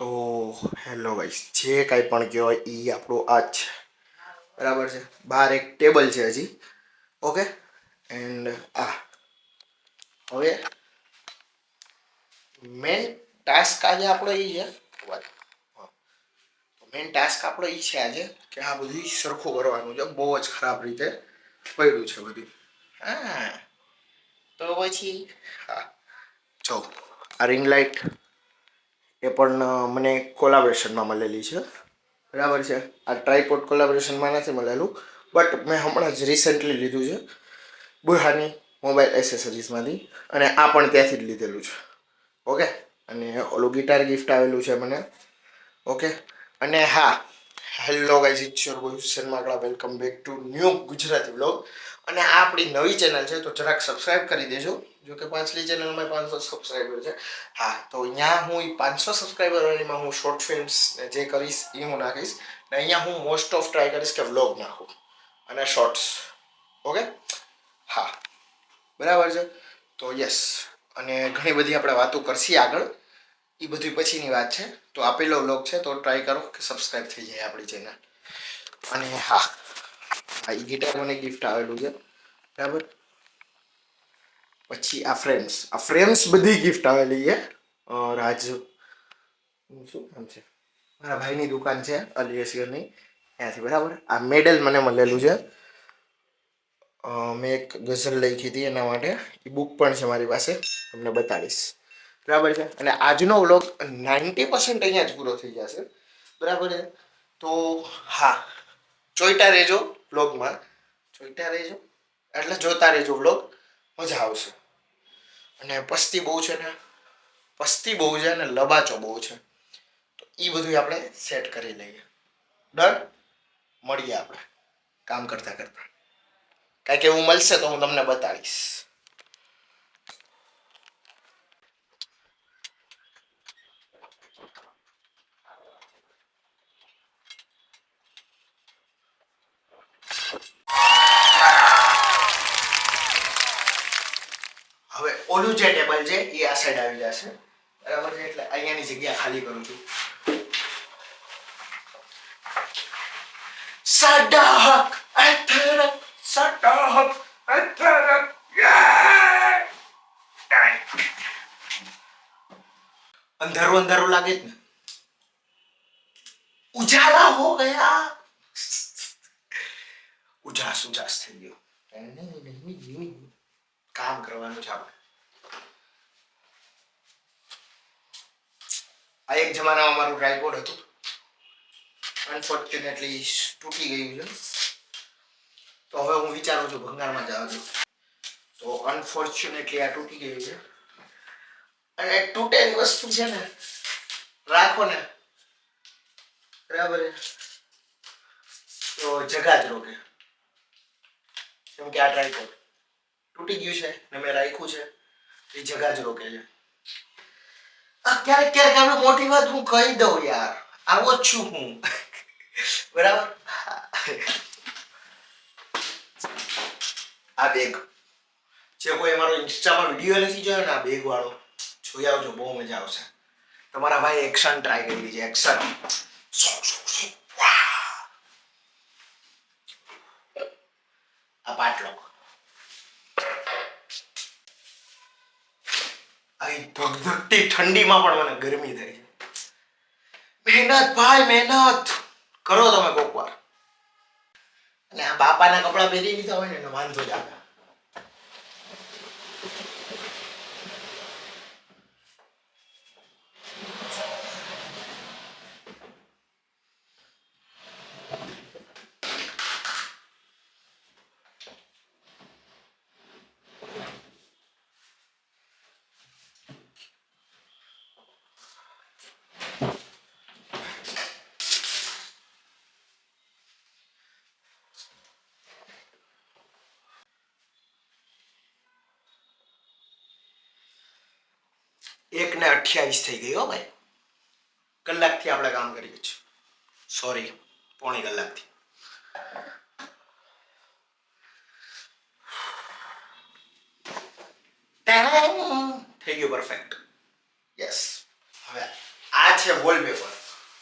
તો hello guys, જે કાંઈ પણ કહેવાય એ આપણું આ જ છે, બરાબર છે. બહાર એક ટેબલ છે હજી, ઓકે. એન્ડ હવે મેન ટાસ્ક આજે આપણો એ છે, મેન ટાસ્ક આપણો એ છે આજે કે આ બધું સરખું કરવાનું છે. બહુ જ ખરાબ રીતે પડ્યું છે બધું. હા, તો પછી જો આ રિંગ લાઇટ એ પણ મને કોલાબરેશનમાં મળેલી છે, બરાબર છે. આ ટ્રાયપોડ કોલાબરેશનમાં નથી મળેલું, બટ મેં હમણાં જ રિસેન્ટલી લીધું છે બુરહાની મોબાઈલ એસેસરીઝમાંથી, અને આ પણ ત્યાંથી જ લીધેલું છે, ઓકે. અને ઓલું ગિટાર ગિફ્ટ આવેલું છે મને, ઓકે. અને હા, hello guys, it's your boy Hussain Magda. Welcome back to new Gujarati vlog. અને આ આપણી નવી ચેનલ છે, તો જરાક સબસ્ક્રાઈબ કરી દેજો. જો કે પાછલી ચેનલમાં 500 સબસ્ક્રાઈબર છે. હા, તો અહીંયા હું 500 સબસ્ક્રાઈબરમાં હું શોર્ટ ફિલ્મ્સ જે કરીશ એ હું નાખીશ. ને અહીંયા હું મોસ્ટ ઓફ ટ્રાય કરીશ કે વ્લોગ નાખું અને શોર્ટ્સ, ઓકે. હા, બરાબર છે. તો યસ, અને ઘણી બધી આપણે વાતો કરશી આગળ, એ બધી પછીની વાત છે. તો આ પહેલો વ્લોગ છે, તો ટ્રાય કરો કે સબસ્ક્રાઈબ થઈ જાય આપણી ચેનલ. અને હા, આ ગિટાર મને ગિફ્ટ આવેલું છે, બરાબર. પછી આ ફ્રેમ્સ બધી ગિફ્ટ આવેલી છે. રાજ શું નામ છે, મારા ભાઈની દુકાન છે અલિયસગરની, ત્યાંથી, બરાબર. આ મેડલ મને મળેલું છે. મેં એક ગઝલ લખી હતી એના માટે. એ બુક પણ છે મારી પાસે, તમને બતાવીશ, બરાબર છે. અને આજનો વ્લોગ 90% અહીંયા જ પૂરો થઈ જશે, બરાબર છે. તો હા, જોઈતા રહેજો વ્લોગમાં, જોઈતા રહેજો એટલે જોતા રહેજો વ્લોગ, મજા આવશે. અને પસ્તી બહુ છે ને, પસ્તી બહુ છે ને લબાચો બહુ છે, તો એ બધું આપણે સેટ કરી લઈએ. ડન, મળીએ આપણે કામ કરતા કરતા. કાંઈક એવું મળશે તો હું તમને બતાવીશ. હવે ઓલું જે ટેબલ છે એ આ સાઈડ આવી જશે, બરાબર છે. એટલે અહીંયાની જગ્યા ખાલી કરું છું. સાડા હક અથરક, સાડા હક અથરક, અંધારું અંધારું લાગે જ ને, ઉજાલા હો ગયા, ઉજાસ ઉજાસ થઈ ગયો. કામ કરવાનું છે આપણે. આ એક જમાનામાં મારું ટ્રાયપોડ હતું, અનફોર્ચ્યુનેટલી તૂટી ગયું છે. તો હવે હું વિચારું છું ભંગારમાં જવા દઉં. તો અનફોર્ચ્યુનેટલી આ તૂટી ગયું છે. અને તૂટેલી વસ્તુ છે ને, રાખો ને, બરાબર, તો જગા જ રોકે. કેમ કે આ ટ્રાયપોડ તૂટી ગયું છે ને મેં રાખ્યું છે, એ જગા જ રોકે છે. ક્યારેક ક્યારેક આપણે મોટી વાત હું કહી દઉં યાર, આવો જ છું હું, બરાબર. આ બેગ, જે કોઈ અમારો ઇન્સ્ટામાં વિડીયો નથી જોયો ને, આ બેગ વાળો જોઈ આવજો, બહુ મજા આવશે. તમારા ભાઈ એક્શન ટ્રાય કરી છે, એક્શન. આ પાટલો, અહીં ધગધગતી ઠંડીમાં પણ મને ગરમી થાય છે. મહેનત ભાઈ, મહેનત કરો તમે કોક વાર. અને આ બાપાના કપડા પહેરી લીધા હોય ને એટલે વાંધો જ આવે. એક ને 28 થઈ ગઈ હો ભાઈ. કલાકથી આપણે કામ કરીએ છીએ, સોરી, પોણી કલાકથી. થઈ ગયું પરફેક્ટ, યસ. હવે આ છે વોલપેપર,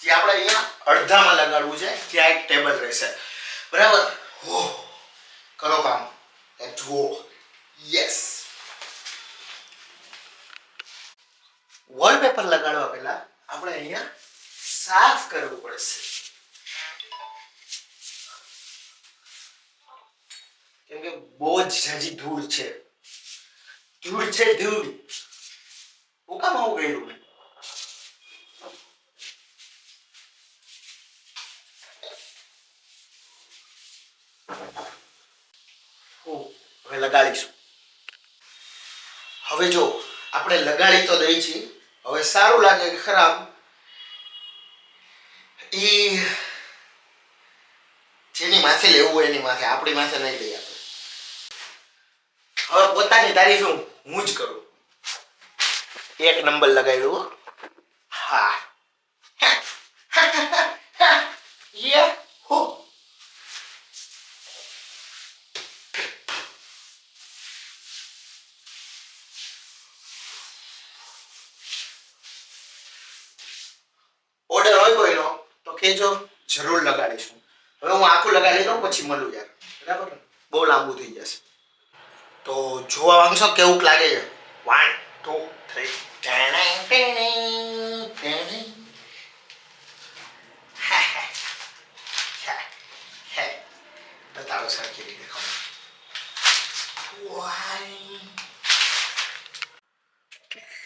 જે આપણે અહીંયા અડધામાં લગાડવું છે, ત્યાં એક ટેબલ રહેશે, બરાબર. હો, કરો કામ, લેટ્સ ગો. યસ. વોલપેપર લગાડવા પહેલા આપણે અહીંયા સાફ કરવું પડશે, કેમ કે બહુ જ ઝાઝી ધૂળ છે. ધૂળ હું કામ આવું કર્યું મેં? હવે લગાડીશું. હવે જો આપણે લગાડી તો દઈ છીએ, હવે સારું લાગે કે ખરાબ ઈ જેની માથે લેવું હોય એની માથે, આપણી માથે નહીં લઈ. આપણે હવે પોતાની તારીફ હું જ કરું. એક નંબર લગાવ્યું. હા. યે હો. ઓર્ડર હોય કોઈનો તો કહેજો, જરૂર લગાડીશું. હવે હું આખું લગાડી લઉં, પછી મળું યાર, બરાબર? બહુ લાંબુ થઈ જશે. તો જોવા માંગશો કેવું લાગે છે? 1 2 3 બતાવો સરખી રીતે ખબર.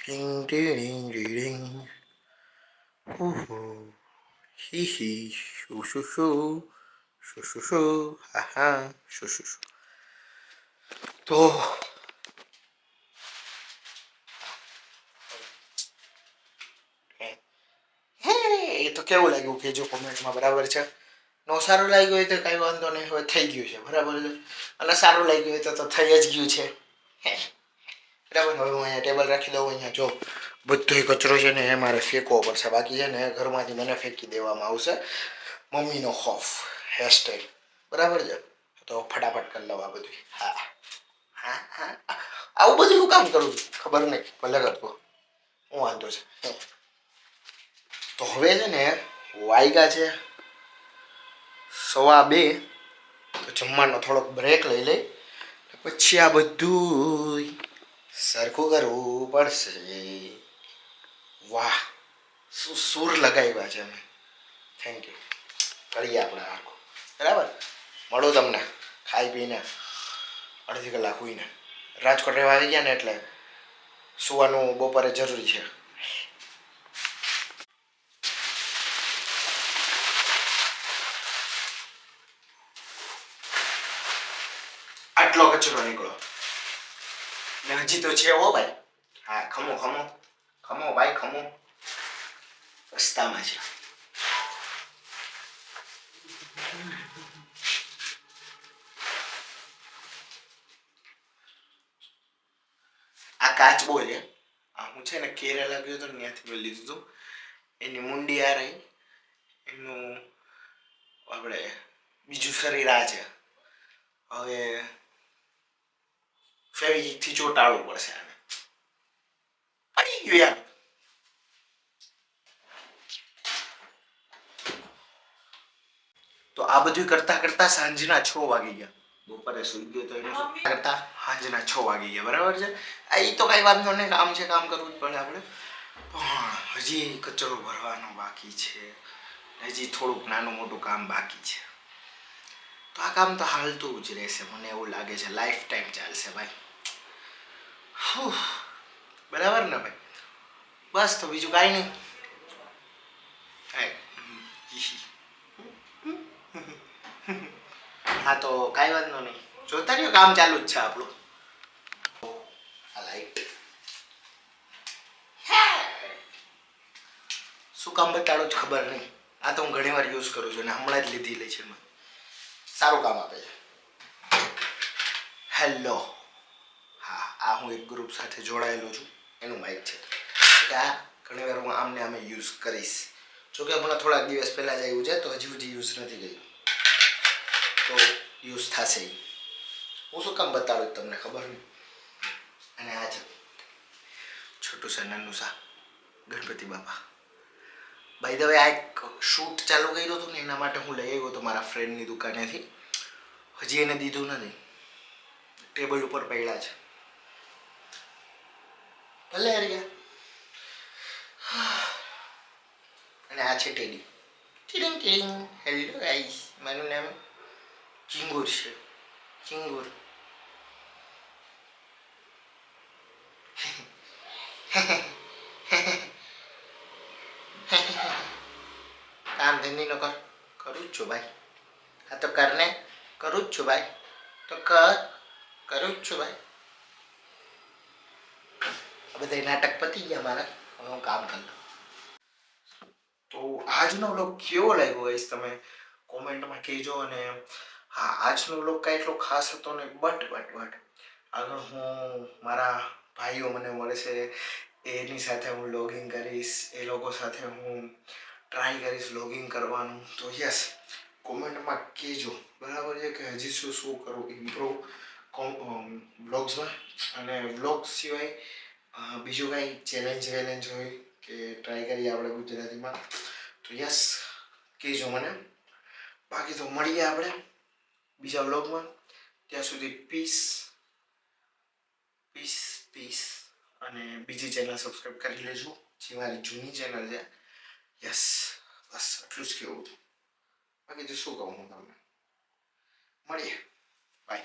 ડિંગ ડિંગ ડિંગ. Hi hi, shoo shoo shoo, shoo shoo shoo, haha, shoo shoo shoo. તો એ તો કેવું લાગ્યું કહેજો કોમેન્ટમાં, બરાબર છે? નો સારું લાગ્યું હોય તો કાંઈ વાંધો નહીં, હવે થઈ ગયું છે, બરાબર છે? અને સારું લાગ્યું હોય તો થઈ જ ગયું છે, બરાબર. હવે હું અહીંયા ટેબલ રાખી દઉં. અહીંયા જો બધો કચરો છે ને એ મારે ફેંકવો પડશે, બાકી છે ને ઘરમાંથી મને ફેંકી દેવામાં આવશે. મમ્મીનો ખોફ હેરસ્ટાઈલ, બરાબર છે? તો ફટાફટ કરી લઉં આ બધું. હા હા હા, આવું બધું હું કામ કરું છું ખબર નહીં, ભલે કરતો હું, વાંધો છે. તો હવે છે ને વાયગા છે 2:15. તો જમવાનો થોડોક બ્રેક લઈ લઈ, પછી આ બધું સરખું કરવું પડશે. વાહ, શું સુર લગાવ્યા છે અમે. Thank you. કરીએ આપણે આખું, બરાબર. મળું તમને ખાઈ પીને અડધી કલાક હોઈને. રાજકોટ રહેવા આવી ગયા ને એટલે સુવાનું બપોરે જરૂરી છે. આટલો કચરો નીકળો ને હજી તો છે હો ભાઈ. હા, ખમો ખમો ખમો ભાઈ, ખમો. રસ્તામાં છે. આ કાચબો છે. આ હું છે ને કેરેલા ગયો તો ત્યાંથી મેં લીધું હતું. એની મુંડી આ રહી, એનું આપણે બીજું શરીર આ છે. હવે ફેવિકથી ચોંટાડવું પડશે આને. પડી ગયું યાર. તો આ બધું કરતા કરતા સાંજના 6 વાગી ગયા. બપોરે સુઈ ગયો તો એને કરતા સાંજના 6 વાગી ગયા, બરાબર છે? એ તો કઈ વાંધો નહીં, કામ છે, કામ કરવું જ પડે આપણે. પણ હજી કચરો ભરવાનો બાકી છે, હજી થોડુંક નાનું મોટું કામ બાકી છે. તો આ કામ તો હાલતું જ રહેશે, મને એવું લાગે છે. લાઈફ ટાઈમ ચાલશે ભાઈ. બરાબર ને ભાઈ? બસ, તો બીજું કાંઈ નહીં. હા, તો કાંઈ વાંધો નહીં. જોતા રહ્યો, કામ ચાલુ જ છે આપણું. આ લાઈટ શું કામ બતાડો જ ખબર નહીં. આ તો હું ઘણી વાર યુઝ કરું છું અને હમણાં જ લીધી છે મેં. સારું કામ આપે છે. હેલો. હા, આ હું એક ગ્રુપ સાથે જોડાયેલો છું, એનું માઇક છે. આ ઘણી વાર હું આમને આમે યુઝ કરીશ. જોકે હમણાં થોડાક દિવસ પહેલાં જ આવ્યું છે, તો હજી સુધી યુઝ નથી કર્યું. તો યુઝ થશે. હું શું કામ બતાડું તમને ખબર નહીં. અને આ છે છોટું સા નાનું સા ગણપતિ બાપા. બાય ધ વે આ એક શૂટ ચાલુ કર્યું હતું ને એના માટે હું લઈ આવ્યો હતો મારા ફ્રેન્ડની દુકાનેથી. હજી એને દીધું નથી, ટેબલ ઉપર પડ્યા છે. ભલે હરિયા. અને આ છે ટેડી. ટીડિંગ ટીડિંગ. હેલો ગાઈસ, મારું નામ ચિંગુર છે. ચિંગુર. કામ ધંધી નો કર. કરું જ છું ભાઈ. હા તો કરને. કરું જ છું ભાઈ. તો કરું જ છું ભાઈ. બધા નાટક પતી ગયા મારા. હવે હું કામ કરું. તો આજનો વ્લોગ કેવો લાગ્યો ગાઈસ તમે કોમેન્ટમાં કહેજો. અને હા, આજનો વ્લોગ કાંઈ એટલો ખાસ હતો ને, બટ આગળ હું મારા ભાઈઓ મને મળે છે, એની સાથે હું લોગિંગ કરીશ. એ લોકો સાથે હું ટ્રાય કરીશ લોગિંગ કરવાનું. તો યસ, કોમેન્ટમાં કહેજો બરાબર છે કે હજી શું કરું ઇમ્પ્રૂવ બ્લોગ્સમાં. અને બ્લોગ્સ સિવાય બીજું કાંઈ ચેલેન્જ હોય કે ટ્રાય કરીએ આપણે ગુજરાતીમાં, તો યસ કહેજો મને. બાકી તો મળીએ આપણે બીજા વ્લોગમાં. ત્યાં સુધી પીસ. અને બીજી ચેનલ સબસ્ક્રાઈબ કરી લેજો, જે મારી જૂની ચેનલ છે. યસ, બસ આટલું જ કહેવું હતું. બાકી તો શું કહું હું તમને. મળીએ. બાય.